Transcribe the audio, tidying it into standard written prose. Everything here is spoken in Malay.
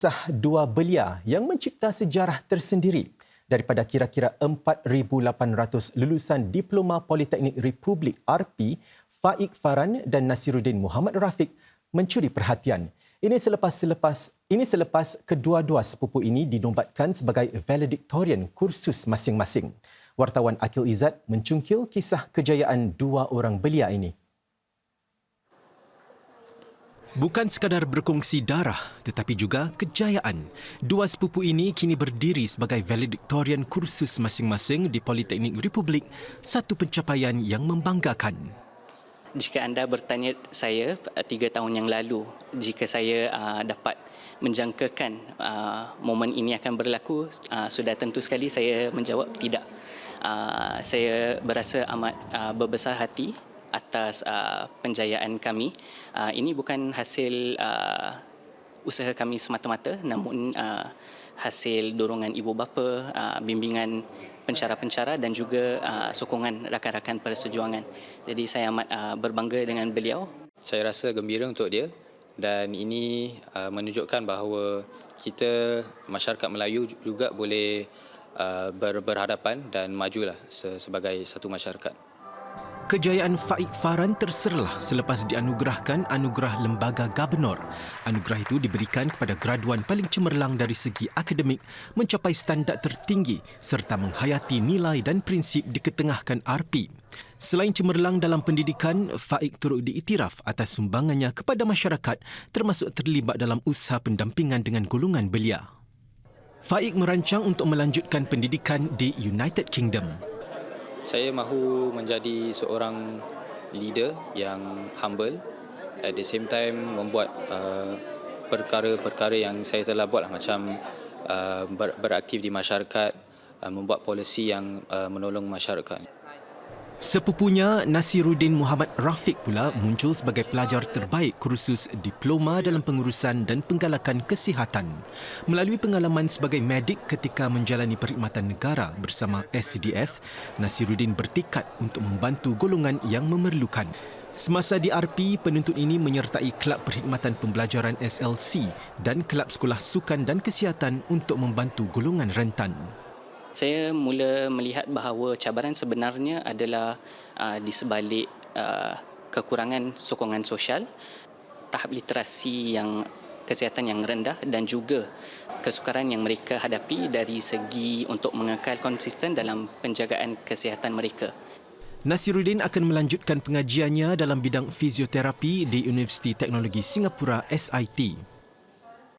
Kisah dua belia yang mencipta sejarah tersendiri. Daripada kira-kira 4,800 lulusan Diploma Politeknik Republik RP, Faik Faran dan Nasiruddin Muhammad Rafiq mencuri perhatian. Ini selepas kedua-dua sepupu ini dinobatkan sebagai valedictorian kursus masing-masing. Wartawan Akil Izzat mencungkil kisah kejayaan dua orang belia ini. Bukan sekadar berkongsi darah tetapi juga kejayaan. Dua sepupu ini kini berdiri sebagai valedictorian kursus masing-masing di Politeknik Republik, satu pencapaian yang membanggakan. Jika anda bertanya saya 3 tahun yang lalu, jika saya dapat menjangkakan momen ini akan berlaku, sudah tentu sekali saya menjawab tidak. Saya berasa amat berbesar hati atas penjayaan kami. Ini bukan hasil usaha kami semata-mata, namun hasil dorongan ibu bapa, bimbingan pencara-pencara dan juga sokongan rakan-rakan persejuangan. Jadi saya amat berbangga dengan beliau. Saya rasa gembira untuk dia dan ini menunjukkan bahawa kita masyarakat Melayu juga boleh berhadapan dan majulah sebagai satu masyarakat. Kejayaan Faik Faran terserlah selepas dianugerahkan anugerah Lembaga Gubernur. Anugerah itu diberikan kepada graduan paling cemerlang dari segi akademik, mencapai standard tertinggi serta menghayati nilai dan prinsip diketengahkan RP. Selain cemerlang dalam pendidikan, Faik turut diiktiraf atas sumbangannya kepada masyarakat, termasuk terlibat dalam usaha pendampingan dengan golongan belia. Faik merancang untuk melanjutkan pendidikan di United Kingdom. Saya mahu menjadi seorang leader yang humble, at the same time membuat perkara-perkara yang saya telah buat macam beraktif di masyarakat, membuat polisi yang menolong masyarakat. Sepupunya Nasiruddin Muhammad Rafiq pula muncul sebagai pelajar terbaik kursus Diploma dalam Pengurusan dan Penggalakan Kesihatan. Melalui pengalaman sebagai medik ketika menjalani perkhidmatan negara bersama SDF, Nasiruddin bertekad untuk membantu golongan yang memerlukan. Semasa di RP, penuntut ini menyertai Kelab Perkhidmatan Pembelajaran SLC dan Kelab Sekolah Sukan dan Kesihatan untuk membantu golongan rentan. Saya mula melihat bahawa cabaran sebenarnya adalah di sebalik kekurangan sokongan sosial, tahap literasi yang kesihatan yang rendah dan juga kesukaran yang mereka hadapi dari segi untuk mengekal konsisten dalam penjagaan kesihatan mereka. Nasiruddin akan melanjutkan pengajiannya dalam bidang fizioterapi di Universiti Teknologi Singapura SIT.